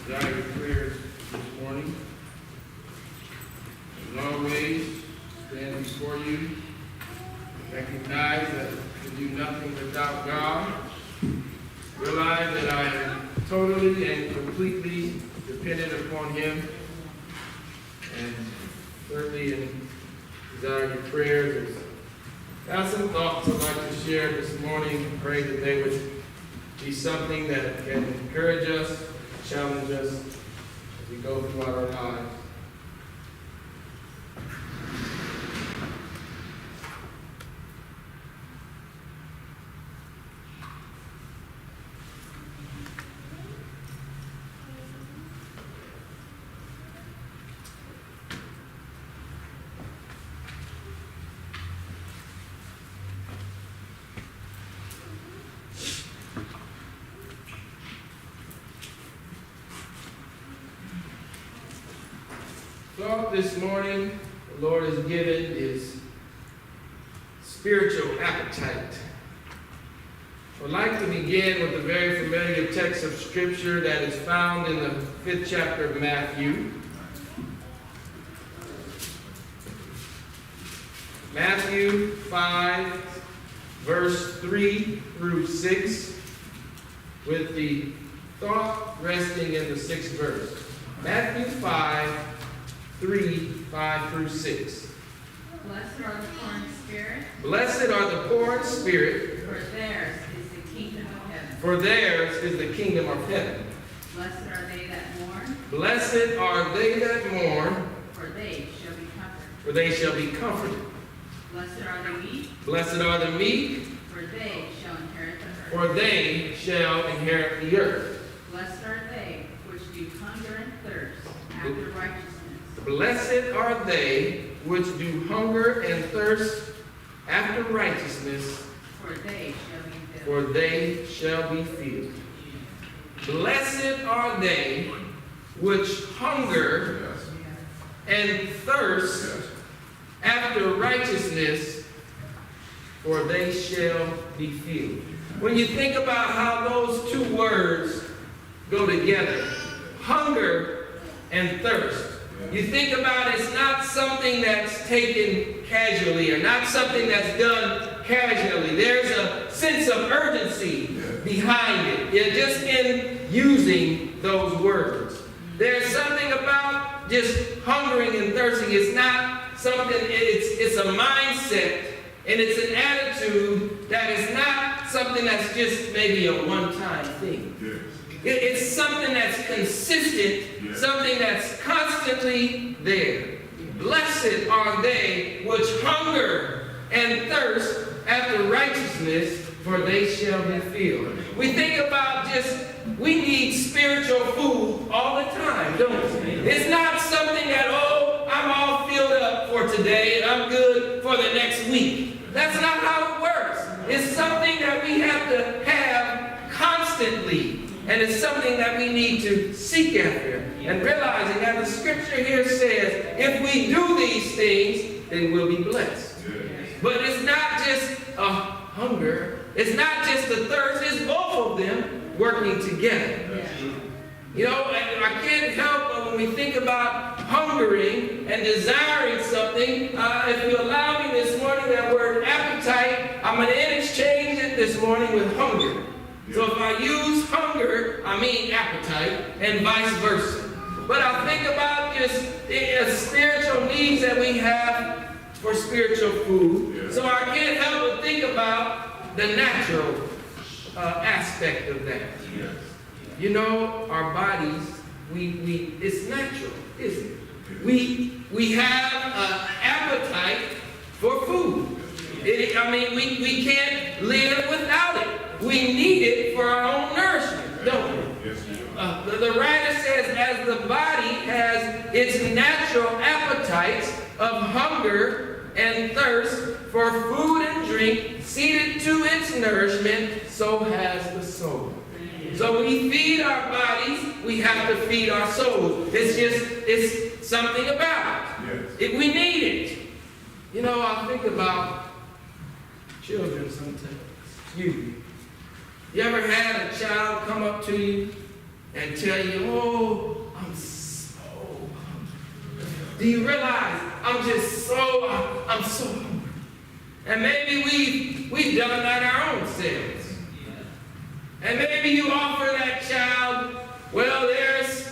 desire your prayers this morning. As always, stand before you, recognize that I can do nothing without God. Realize that I am totally and completely dependent upon Him. And thirdly, desire your prayers. I have some thoughts I'd like to share this morning. Pray that they would be something that can encourage us, challenge us as we go throughout our lives. Thought this morning the Lord has given is spiritual appetite. I'd like to begin with a very familiar text of Scripture that is found in the 5th chapter of Matthew. Matthew 5, verse 3 through 6, with the thought resting in the 6th verse. Matthew 5, 5 through 6. Blessed are the poor in spirit. Blessed are the poor in spirit. For theirs is the kingdom of heaven. For theirs is the kingdom of heaven. Blessed are they that mourn. Blessed are they that mourn. For they shall be comforted. For they shall be comforted. Blessed are the meek. Blessed are the meek. For they shall inherit the earth. For they shall inherit the earth. Blessed are they which do hunger and thirst after righteousness. Blessed are they which do hunger and thirst after righteousness, For they shall be filled. for they shall be filled. Blessed are they which hunger and thirst after righteousness, for they shall be filled. When you think about how those two words go together, hunger and thirst, you think about it's not something that's taken casually or not something that's done casually. There's a sense of urgency behind it. You're just in using those words. There's something about just hungering and thirsting. It's not something, it's a mindset and it's an attitude that is not something that's just maybe a one-time thing. It's something that's consistent, something that's constantly there. Blessed are they which hunger and thirst after righteousness, for they shall be filled. We think about we need spiritual food all the time, don't we? It's not something that, I'm all filled up for today and I'm good for the next week. That's not how it works. It's something that we have to have constantly. And it's something that we need to seek after. And realizing that the Scripture here says, if we do these things, then we'll be blessed. But it's not just a hunger. It's not just a thirst. It's both of them working together. You know, and I can't help but when we think about hungering and desiring something, if you allow me this morning, that word appetite, I'm going to interchange it this morning with hunger. So if I use hunger, I mean appetite, and vice versa. But I think about just the spiritual needs that we have for spiritual food. So I can't help but think about the natural aspect of that. You know, our bodies, it's natural, isn't it? We have an appetite for food. We can't live without it. We need it for our own nourishment, don't we? The writer says, as the body has its natural appetites of hunger and thirst for food and drink, seated to its nourishment, so has the soul. So when we feed our bodies, we have to feed our souls. It's something about it. We need it. You know, I think about children sometimes. You ever had a child come up to you and tell you, oh, I'm so hungry. Do you realize I'm so hungry? And maybe we've done that our own selves. And maybe you offer that child, well, there's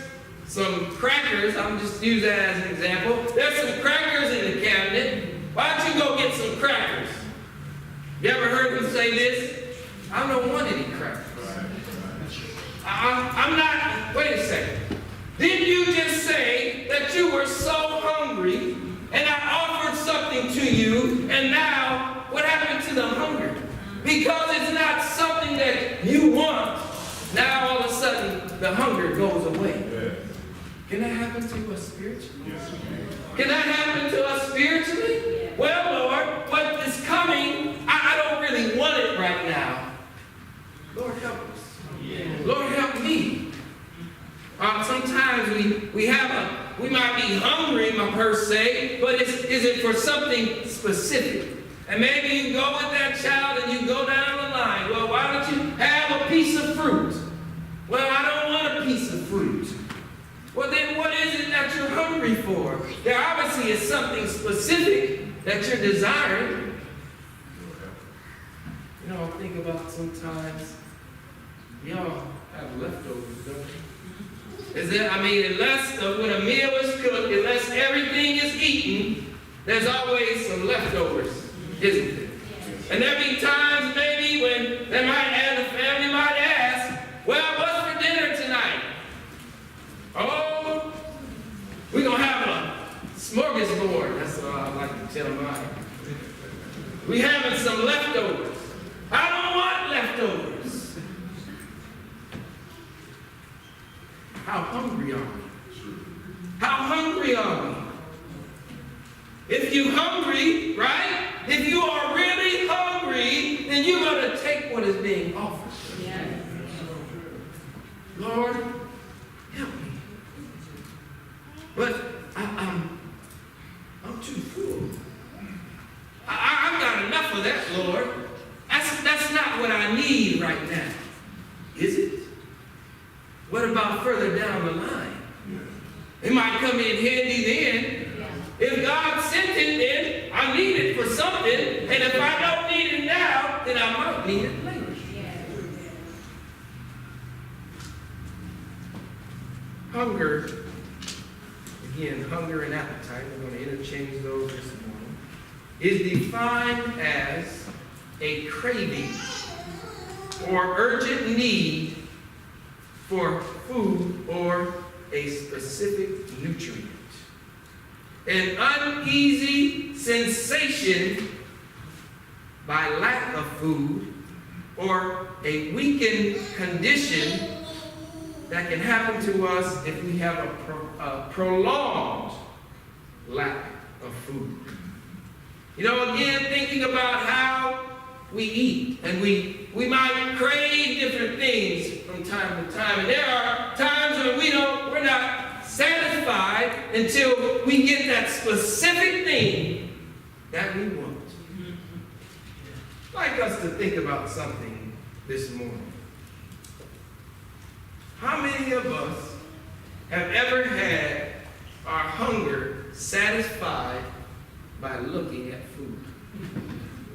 some crackers. I'm just use that as an example. There's some crackers in the cabinet. Why don't you go get some crackers? You ever heard them say this? I don't want any crackers. I'm not, wait a second. Didn't you just say that you were so hungry and I offered something to you, and now what happened to the hunger? Because it's not something that you want. Now all of a sudden the hunger goes away. Can that happen to us spiritually? Can that happen to us spiritually? Well, Lord, what is coming, I don't really want it right now. Lord, help us. Lord, help me. Sometimes we might be hungry, per se, but is it for something specific? And maybe you go with that child and you go down the line. Well, why don't you have a piece of fruit? Well, I don't want a piece of fruit. Well, then what is it that you're hungry for? There obviously is something specific that you're desiring. You know, I think about sometimes, y'all have leftovers, don't you? Is that, unless when a meal is cooked, unless everything is eaten, there's always some leftovers, isn't there? And there be times maybe when the family might ask, well, what's for dinner tonight? Oh, we're going to have a smorgasbord. That's what I like to tell mine. We having some leftovers. I don't want leftovers. How hungry are we? How hungry are we? If you're hungry, right? If you are really hungry, then you're going to take what is being offered. Yes. Lord, help me. But I'm too full. I've got enough of that, Lord. That's not what I need right now. Is it? What about further down the line? It might come in handy then. If God sent it, then I need it for something. And if I don't need it now, then I might need it later. Hunger, again, hunger and appetite, we're going to interchange those this morning, is defined as a craving or urgent need for food or a specific nutrient. An uneasy sensation by lack of food or a weakened condition that can happen to us if we have a prolonged lack of food. You know, again, thinking about how we eat, and we might crave different things from time to time, and there are times when we're not satisfied until we get that specific thing that we want. I'd like us to think about something this morning. How many of us have ever had our hunger satisfied by looking at food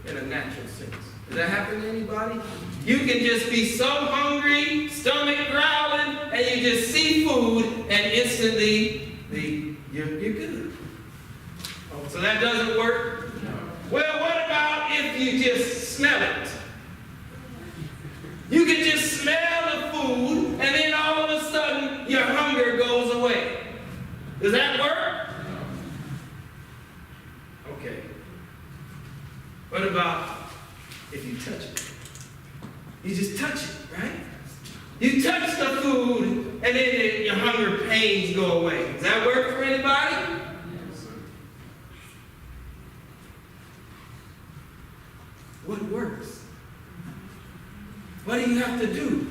in a natural sense? Does that happen to anybody? You can just be so hungry, stomach growling, and you just see food, and instantly you're good. Oh, so that doesn't work? No. Well, what about if you just smell it? You can just smell the food, and then all of a sudden your hunger goes away. Does that work? No. Okay. What about if you touch it? You just touch it, right? You touch the food, and then your hunger pains go away. Does that work for anybody? Yes. What works? What do you have to do?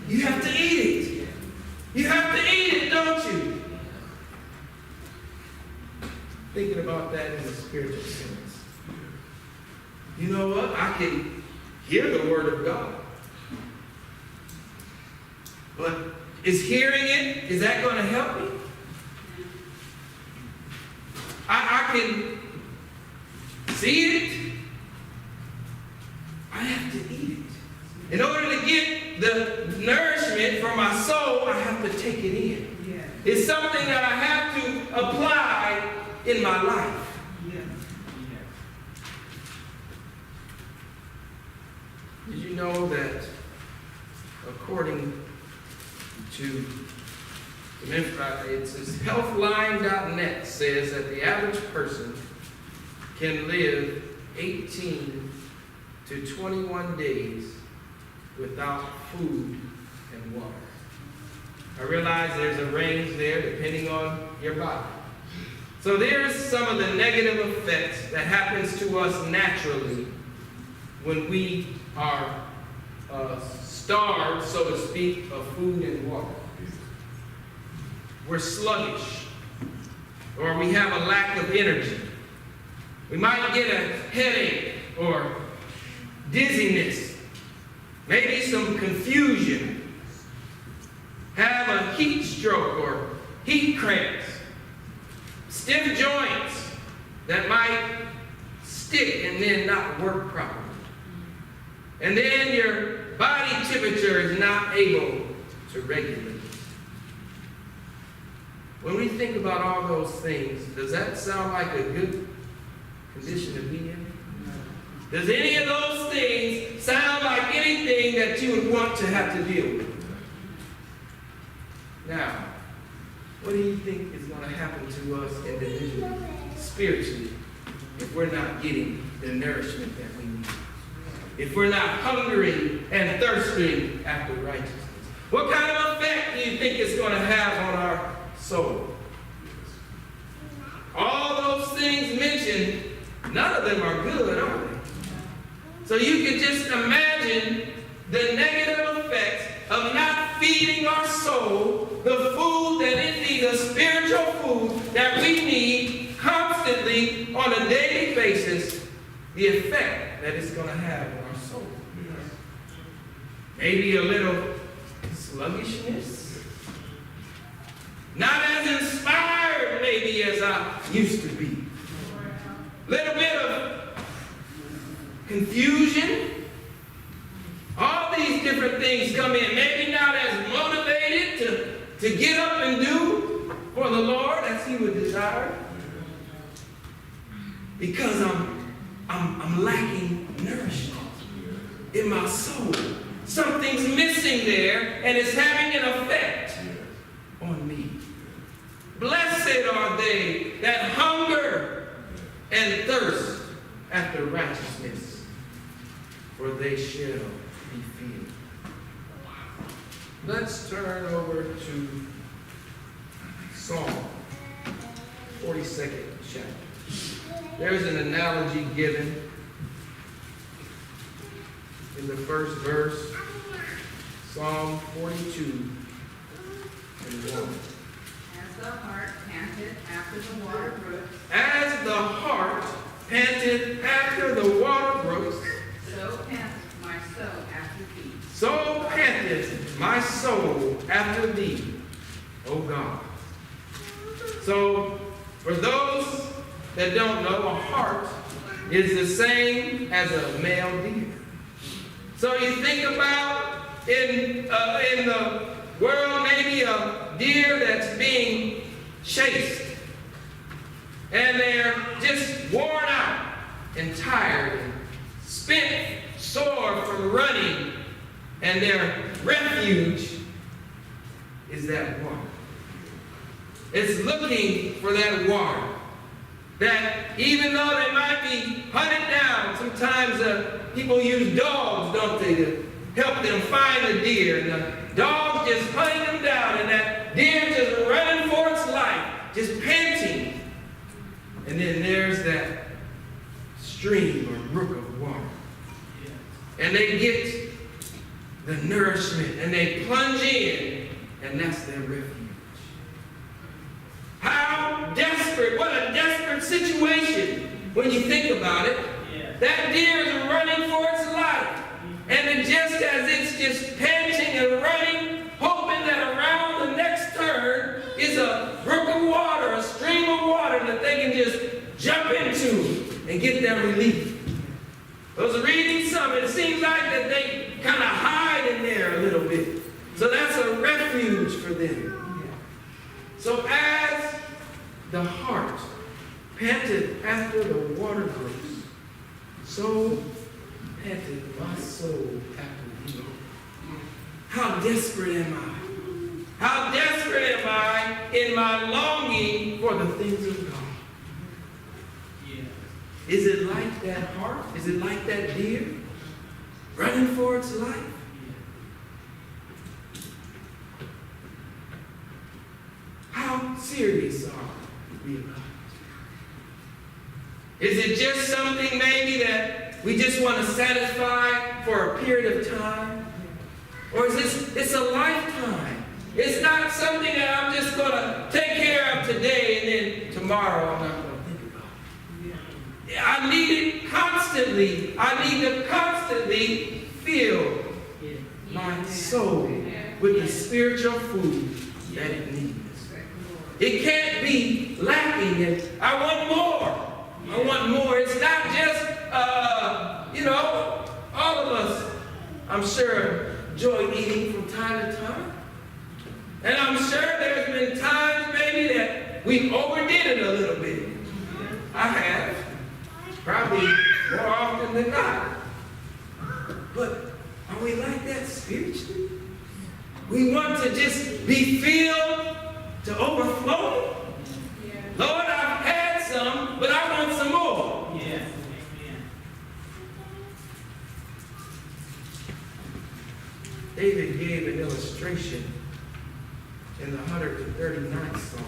You have to eat it. You have to eat it, don't you? Thinking about that in a spiritual sense. You know what? I can hear the word of God. But Is hearing it, is that going to help me? I can see it. I have to eat it. In order to get the nourishment for my soul, I have to take it in. Yeah. It's something that I have to apply in my life. Yeah. Did you know that according to it's healthline.net says that the average person can live 18 to 21 days without food and water. I realize there's a range there depending on your body. So there's some of the negative effects that happens to us naturally when we are starved, so to speak, of food and water. We're sluggish, or we have a lack of energy. We might get a headache or dizziness, maybe some confusion, have a heat stroke or heat cramps, stiff joints that might stick and then not work properly. And then your body temperature is not able to regulate. When we think about all those things, does that sound like a good condition to be in? No. Does any of those things sound like anything that you would want to have to deal with? Now, what do you think is going to happen to us individually, spiritually, if we're not getting the nourishment that we need? If we're not hungering and thirsting after righteousness? What kind of effect do you think it's going to have on our soul? All those things mentioned, none of them are good, are they? So you can just imagine the negative effects of not feeding our soul the food that it needs, the spiritual food that we need constantly on a daily basis, the effect that it's going to have on our soul. Maybe a little sluggishness. Not as inspired maybe as I used to be. Little bit of confusion. All these different things come in. Maybe not as motivated to get up and do for the Lord as He would desire. Because I'm lacking nourishment in my soul. Something's missing there, and it's having an effect on me. Blessed are they that hunger and thirst after righteousness, for they shall be filled. Let's turn over to Psalm 42nd chapter. There's an analogy given in the first verse, Psalm 42 and 1. As the heart panteth after the water brooks, As the heart panteth after the water brooks, so panteth my soul after thee. so panteth my soul after thee, O God. So, for those that don't know, a heart is the same as a male deer. So you think about in the world maybe a deer that's being chased, and they're just worn out and tired and spent, sore from running, and their refuge is that water. It's looking for that water. That even though they might be hunted down, sometimes people use dogs, don't they, to help them find the deer. And the dog just hunting them down, and that deer just running for its life, just panting. And then there's that stream or brook of water. And they get the nourishment, and they plunge in, and that's their refuge. How desperate, what a desperate situation when you think about it. Yeah. That deer is running for its life. And it just as it's just panting and running, hoping that around get their relief. I was reading some, it seems like that they kind of hide in there a little bit. So that's a refuge for them. So as the heart panted after the water brooks, so panted my soul after thee. How desperate am I? How desperate am I in my longing for the things of God? Is it like that hart? Is it like that deer running for its life? How serious are we about it? Is it just something maybe that we just want to satisfy for a period of time? Or is this, it's a lifetime? It's not something that I'm just going to take care of today and then tomorrow I'm not going to think about it. I need it constantly. I need to constantly fill my soul with the spiritual food that it needs. It can't be lacking, and I want more. I want more. It's not just, all of us, I'm sure, enjoy eating from time to time. And I'm sure there's been times maybe that we overdid it a little bit. I have. Probably more often than not. But are we like that spiritually? We want to just be filled to overflowing? Lord, I've had some, but I want some more. Yes. David gave an illustration in the 139th Psalm.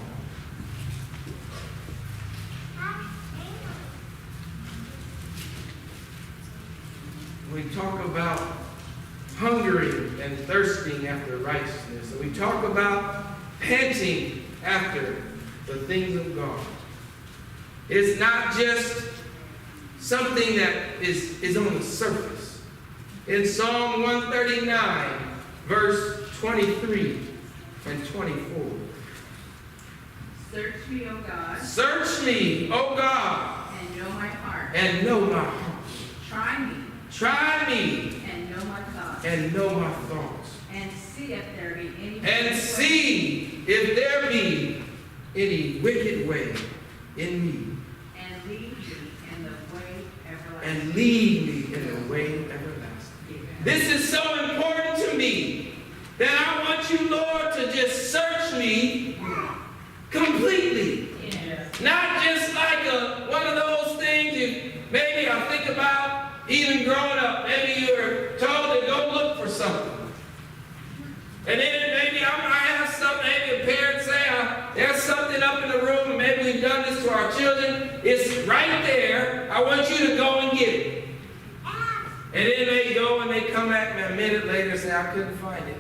We talk about hungering and thirsting after righteousness. And we talk about panting after the things of God. It's not just something that is on the surface. In Psalm 139, verse 23 and 24. Search me, O God. Search me, O God. And know my heart. And know my heart. Try me. Try me. And know my thoughts. And know my thoughts. And see if there be any. And see if there be any wicked way in me. And lead me in the way everlasting. And lead me in the way everlasting. This is so important to me that I want you, Lord, to just search me completely. Yes. Not just like one of those things maybe I think about even growing up. Maybe you were told to go look for something. And then maybe I have something, maybe a parent say, there's something up in the room, and maybe we've done this to our children. It's right there. I want you to go and get it. And then they go and they come at me a minute later and say, I couldn't find it.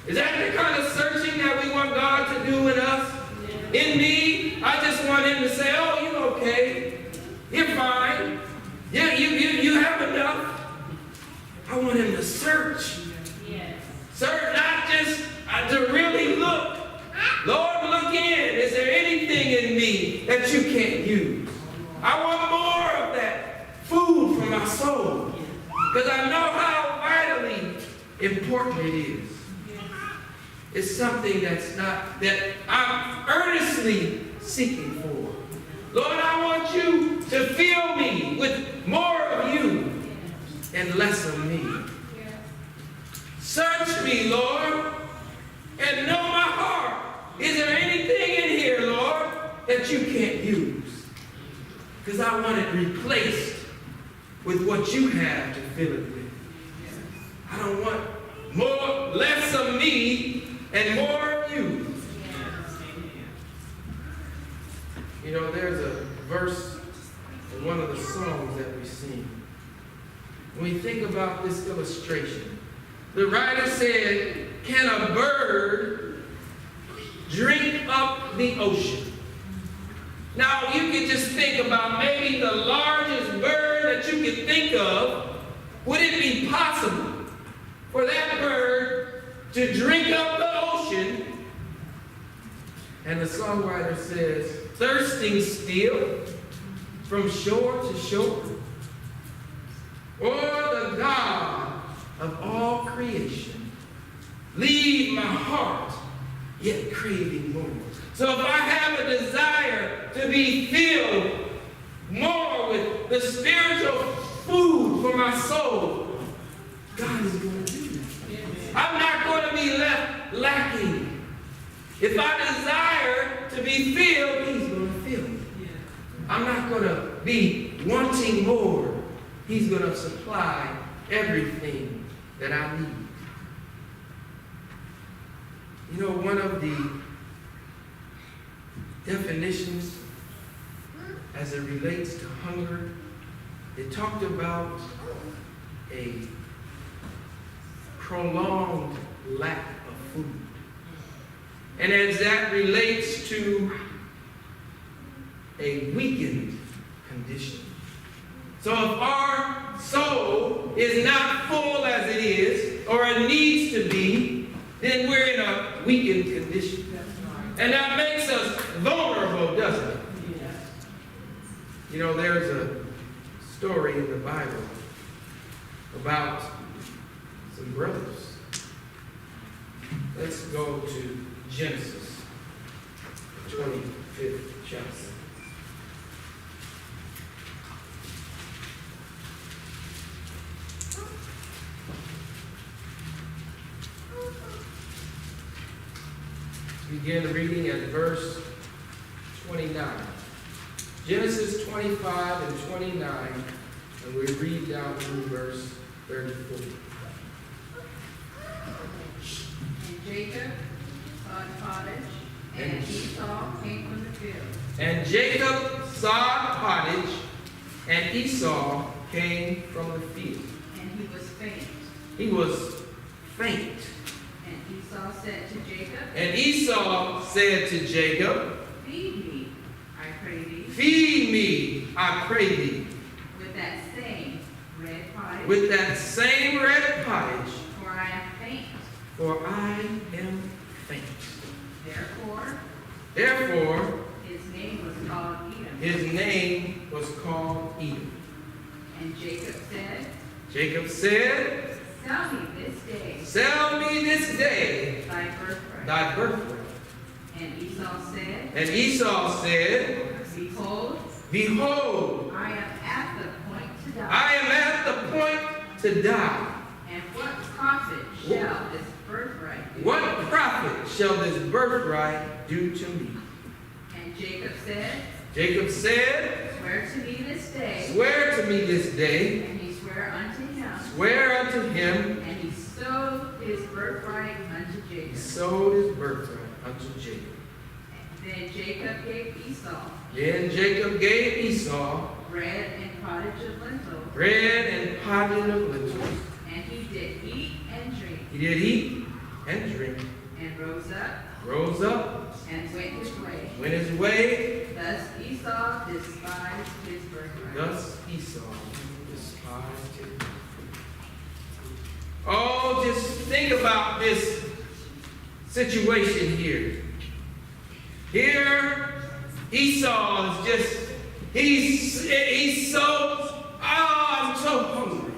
Is that the kind of searching that we want God to do in us? In me, I just want him to say, oh, you're okay. You're fine. You have enough. I want him to search. Yes. Search, not just to really look. Lord, look in. Is there anything in me that you can't use? I want more of that food for my soul. Because I know how vitally important it is. It's something that I'm earnestly seeking for. Lord, I want you to fill me with more of you and less of me. Search me, Lord, and know my heart. Is there anything in here, Lord, that you can't use? Because I want it replaced with what you have to fill it with. I don't want less of me and more of you. You know, there's a verse in one of the songs that we sing. When we think about this illustration, the writer said, can a bird drink up the ocean? Now, you can just think about maybe the largest bird that you could think of. Would it be possible for that bird to drink up the ocean? And the songwriter says, thirsting still, from shore to shore? Or the God of all creation, leave my heart yet craving more. So if I have a desire to be filled more with the spiritual food for my soul, God is going to do that. I'm not going to be left lacking. If I desire to be filled, He's going to fill me. I'm not going to be wanting more. He's going to supply everything that I need. You know, one of the definitions as it relates to hunger, it talked about a prolonged lack of food. And as that relates to a weakened condition. So if our soul is not full as it is, or it needs to be, then we're in a weakened condition. And that makes us vulnerable, doesn't it? You know, there's a story in the Bible about some brothers. Let's go to Genesis, the 25th chapter. Begin reading at verse 29. Genesis 25 and 29, and we read down through verse 34. And Jacob sowed pottage, and Esau came from the field. And Jacob sowed pottage, and Esau came from the field. And he was faint. He was faint. And Esau said to Jacob, And Esau said to Jacob, Feed me, I pray thee, Feed me, I pray thee, with that same red pottage, with that same red pottage, for I am faint. for I am faint. Therefore, his name was called Edom. His name was called Edom. And Jacob said, Sell me this day Sell me this day thy birthright. thy birthright. And Esau said, Behold, I am at the point to die. I am at the point to die. And what profit shall this birthright do? What profit shall this birthright do to me? And Jacob said, Swear to me this day. Swear to me this day. And he sware unto him. Swear unto him. And he sowed his birthright unto Jacob. He sold his birthright unto Jacob. Then Jacob gave Esau bread and pottage of lentils. bread and pottage of lentils. And he did eat and drink. He did eat and drink. And rose up. And went his way. Thus Esau despised his birthright. Oh, just think about this situation here. Here, Esau is just, he's so, I'm so hungry.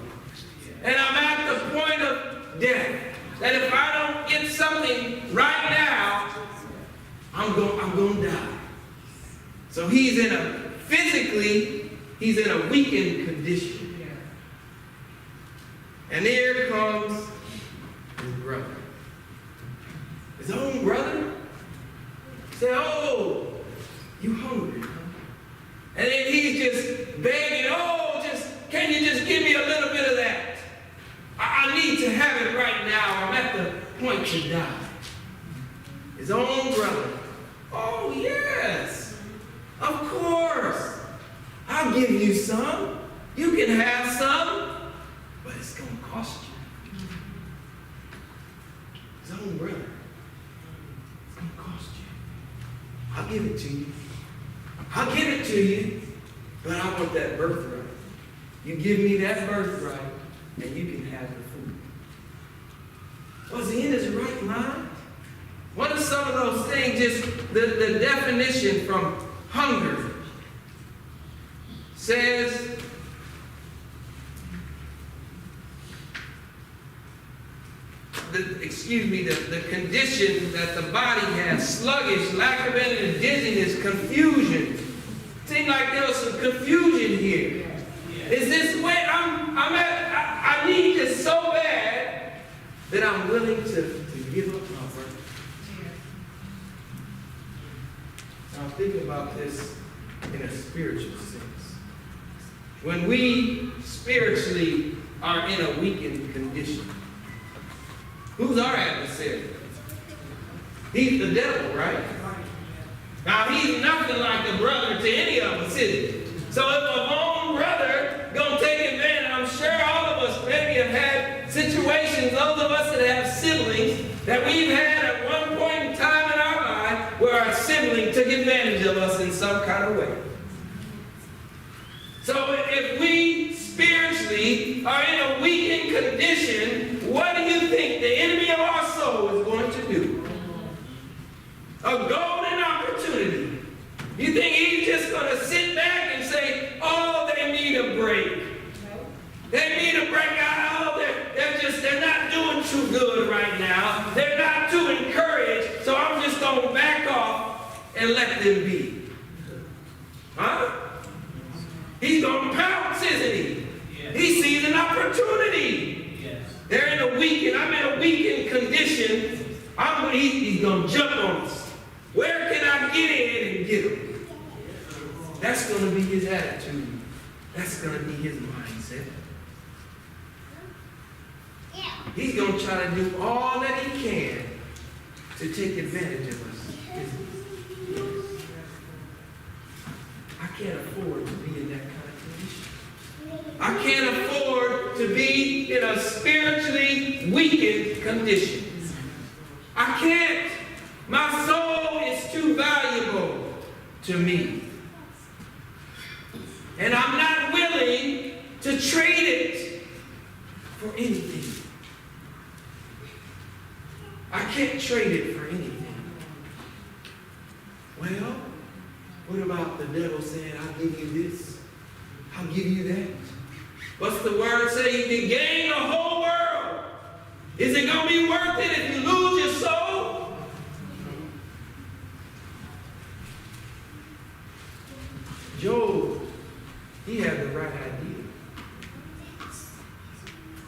And I'm at the point of death. That if I don't get something right now, I'm going to die. So he's in a weakened condition. And here comes his brother. His own brother. Say, oh, you hungry, huh? And then he's just begging, can you just give me a little bit of that? I need to have it right now. I'm at the point to die. His own brother. Oh, yes. Of course. I'll give you some. You can have some. But it's going to cost you. His own brother. It's going to cost you. I'll give it to you. I'll give it to you. But I want that birthright. You give me that birthright, and you can have the food. Was he in his right mind? What are some of those things, just the definition from hunger? says, the condition that the body has, sluggish, lack of energy, dizziness, confusion. Seems like there was some confusion here. Is this the way I need this so bad that I'm willing to give up my work? Now think about this in a spiritual sense. When we spiritually are in a weakened condition, who's our adversary? He's the devil, right? Now, he's nothing like a brother to any of us, is he? So if a own brother gonna take advantage, I'm sure all of us maybe have had situations, those of us that have siblings, that we've had at one point in time in our life where our sibling took advantage of us in some kind of way. So if we spiritually are in a weakened condition, what do you think the enemy of our soul is going to do? A golden opportunity. You think he's just going to sit back and say, oh, they need a break. They need a break. Oh, they're not doing too good right now. They're not too encouraged, so I'm just going to back off and let them be. Huh? He's going to pounce, isn't he? Yes. He sees an opportunity. Yes. They're in a weakened, I'm in a weakened condition. He's going to jump on us. Where can I get in and get him? That's going to be his attitude. That's going to be his mindset. He's going to try to do all that he can to take advantage of us. I can't afford to be in that kind of condition. I can't afford to be in a spiritually weakened condition. I can't. My soul is too valuable to me. And I'm not willing to trade it for anything. I can't trade it for anything. Well, what about the devil saying, I'll give you this, I'll give you that? What's the word say? You can gain the whole world. Is it going to be worth it if you lose your soul? Job, he had the right idea.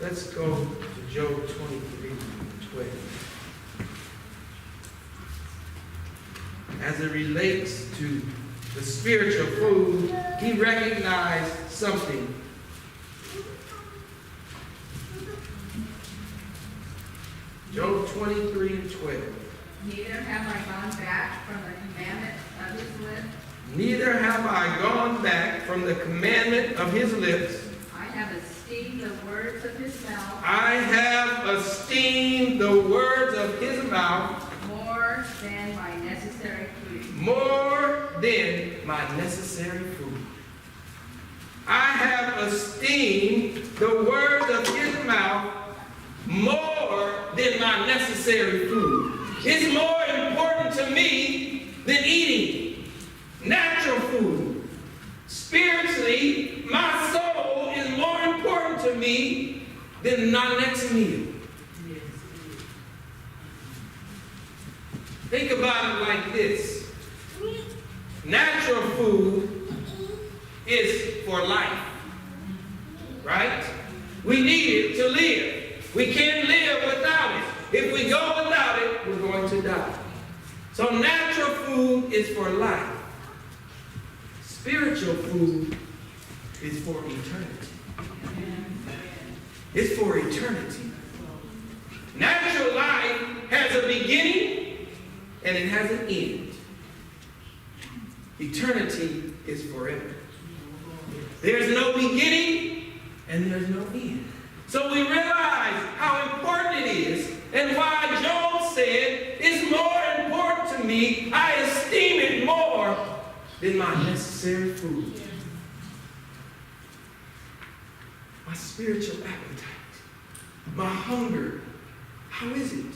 Let's go to Job 23:12. As it relates to the spiritual food, he recognized something. Job 23:12. Neither have I gone back from the commandment of his lips. Neither have I gone back from the commandment of his lips. I have esteemed the words of his mouth. I have esteemed the words of his mouth more than my necessary food. More than my necessary food. I have esteemed the words of his mouth more than my necessary food. It's more important to me than eating natural food. Spiritually, my soul is more important to me than my next meal. Think about it like this. Natural food is for life, right? We need it to live. We can't live without it. If we go without it, we're going to die. So natural food is for life. Spiritual food is for eternity. It's for eternity. Natural life has a beginning and it has an end. Eternity is forever. There's no beginning and there's no end. So we realize how important it is and why Job said, it's more important to me, I esteem it more than my necessary food. My spiritual appetite, my hunger, how is it?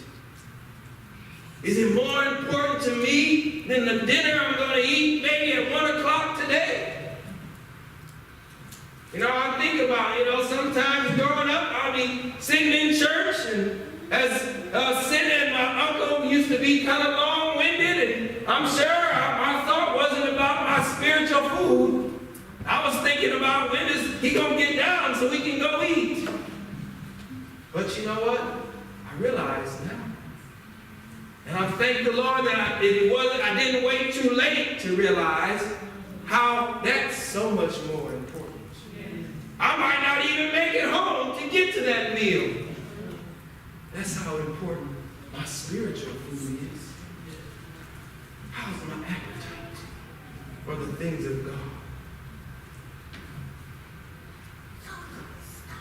Is it more important to me than the dinner I'm going to eat maybe at 1 o'clock today? I think about, sometimes growing up, I'll be sitting in church and sitting, and my uncle used to be kind of long-winded, and I'm sure my thought wasn't about my spiritual food. I was thinking about when is he going to get down so we can go eat. But you know what? I realize now. And I thank the Lord that I didn't wait too late to realize how that's so much more important. I might not even make it home to get to that meal. That's how important my spiritual food is. How's my appetite for the things of God?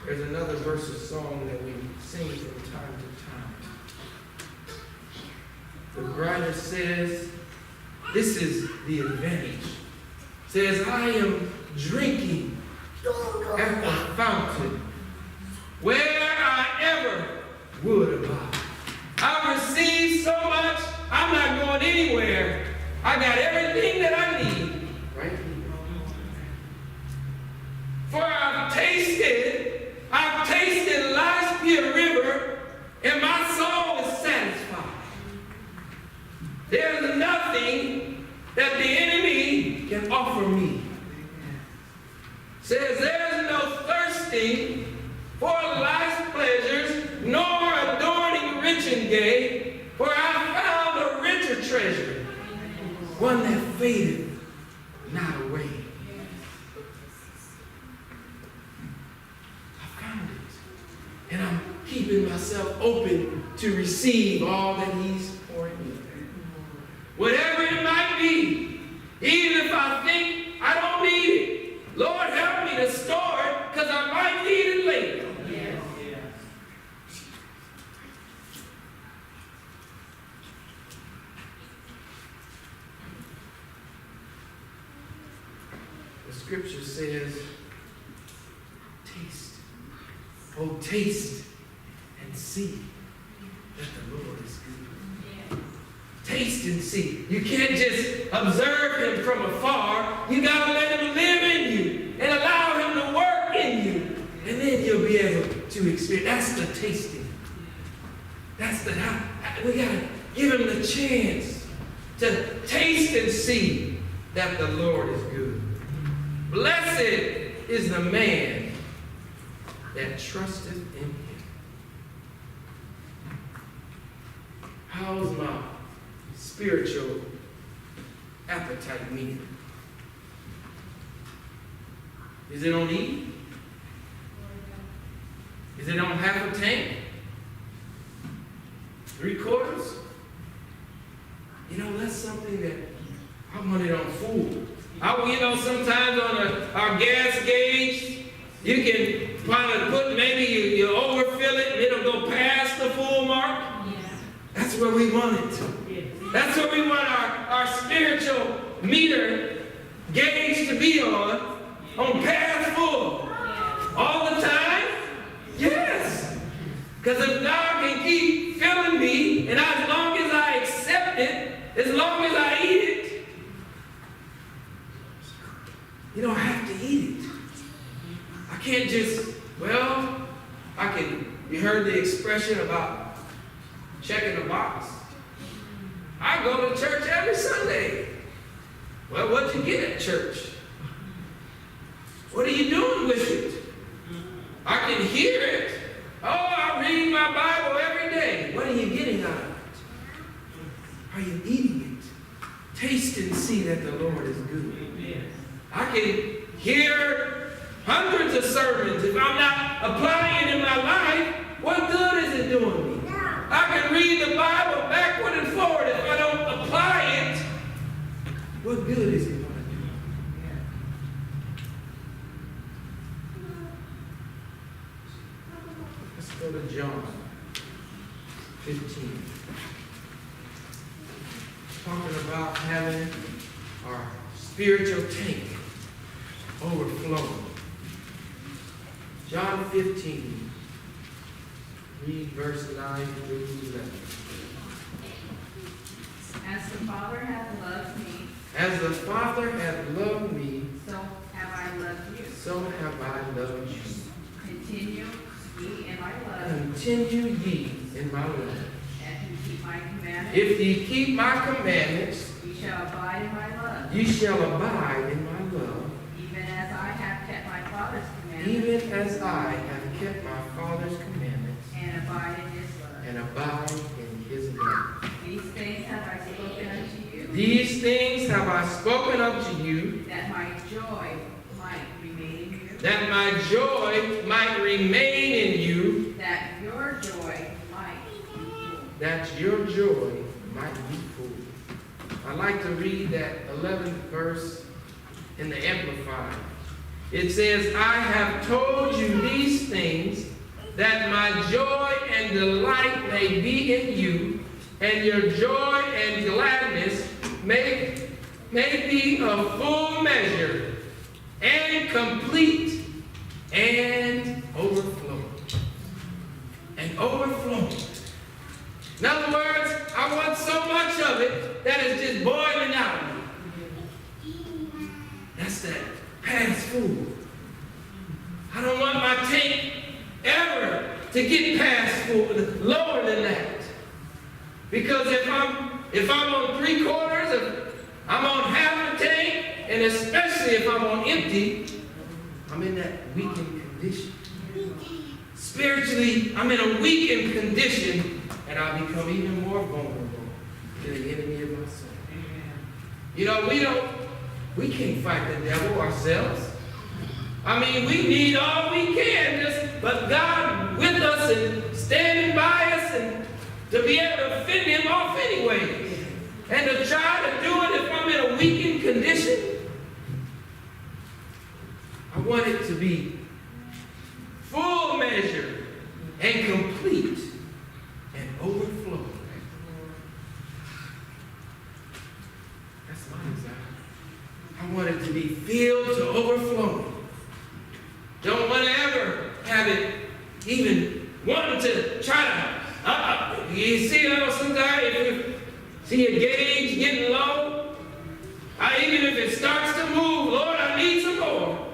There's another verse of song that we sing from time to time. The writer says, this is the advantage. Says, I am drinking at the fountain where I ever would abide. I've received so much, I'm not going anywhere. I got everything that I need right here. For I've tasted life's pure river, and my soul is satisfied. There's nothing that the enemy can offer me. Says there's no thirsting for life's pleasures, nor adorning rich and gay, for I found a richer treasure, one that fadeth not away. I found it, and I'm keeping myself open to receive all that he's pouring in. Whatever it might be, even if I think I don't need it, Lord, help me to store it, because I might need it later. Yes. The scripture says, taste. Oh, taste and see that the Lord is good. Taste and see. You can't just observe him from afar. You got to let him live in you and allow him to work in you. And then you'll be able to experience. That's the tasting. That's we got to give him the chance to taste and see that the Lord is good. Blessed is the man that trusteth in him. How's my spiritual appetite meter? Is it on E? Is it on half a tank? 3/4? That's something that I want it on full. Sometimes on our gas gauge, you can probably put, maybe you overfill it and it'll go past the full mark. That's where we want it. That's where we want our spiritual meter gauge to be on past full. All the time? Yes. Because if God can keep filling me, and as long as I accept it, as long as I eat it, I have to eat it. I can't just, you heard the expression about checking a box. I go to church every Sunday. Well, what'd you get at church? What are you doing with it? I can hear it. Oh, I read my Bible every day. What are you getting out of it? Are you eating it? Taste and see that the Lord is good. I can hear hundreds of sermons. If I'm not applying it in my life, what good is it doing me? I can read the Bible backward and forward. If I don't apply it, what good is it going to do? Let's go to John 15. Talking about having our spiritual tank overflowing. John 15. Read verse 9 through 11. As the Father hath loved me, As the Father hath loved me, so have I loved you. So have I loved you. Continue ye in my love, Continue ye in my love. and you keep my commandments. If ye keep my commandments, Ye shall abide in my love, ye shall abide in my love, even as I have kept my Father's commandments, even as I have kept my Father's commandments, and abide in his love. and abide in his love. These things have I spoken unto you, These things have I spoken unto you, that my joy might remain in you, that my joy might remain in you, that your joy might be full. that your joy might be full. I like to read that 11th verse in the Amplified. It says, I have told you these things, that my joy and delight may be in you, and your joy and gladness may be of full measure, and complete, and overflowing. And overflowing. In other words, I want so much of it that it's just boiling out of me. That's that past food. I don't want my tank ever to get past food, lower than that. Because if I'm on 3/4, if I'm on half a tank, and especially if I'm on empty, I'm in that weakened condition. Spiritually, I'm in a weakened condition, and I become even more vulnerable to the enemy of my soul. You know, we can't fight the devil ourselves. I mean, we need all we can, but God with us and standing by us and to be able to fend him off anyway. And to try to do it if I'm in a weakened condition. I want it to be full measure and complete and overflow. That's my desire. I want it to be filled to overflowing. Don't want to ever have it even wanting to try to, you see, sometimes if you see a gauge getting low, even if it starts to move, Lord, I need some more.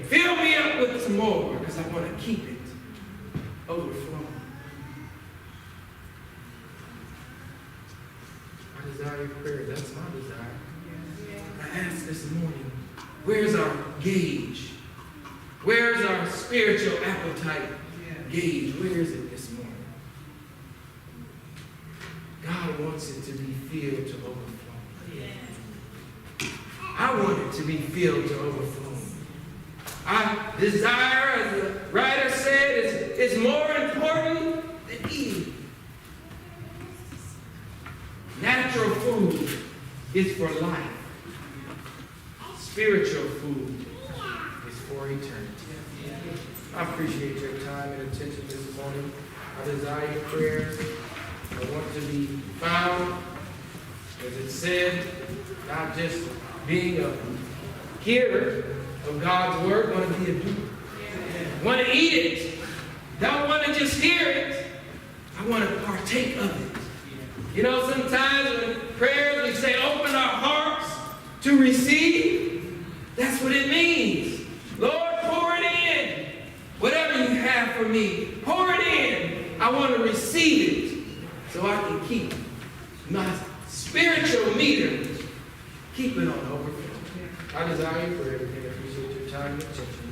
Fill me up with some more, because I want to keep it overflowing. I desire your prayer. That's my desire. I ask this morning, where's our gauge? Where's our spiritual appetite gauge? Where is it this morning? God wants it to be filled to overflowing. I want it to be filled to overflowing. I desire, as the writer said, it's more important than eating. Natural food is for life. Spiritual food is for eternity. I appreciate your time and attention this morning. I desire your prayers. I want to be found, as it said, not just being a hearer of God's word, want to be a doer. Want to eat it. Don't want to just hear it. I want to partake of it. You know, sometimes in prayers we say, open our hearts to receive. That's what it means. Lord, pour it in. Whatever you have for me, pour it in. I want to receive it so I can keep my spiritual meter, keep it on overflow. I desire you for everything. I appreciate your time and attention.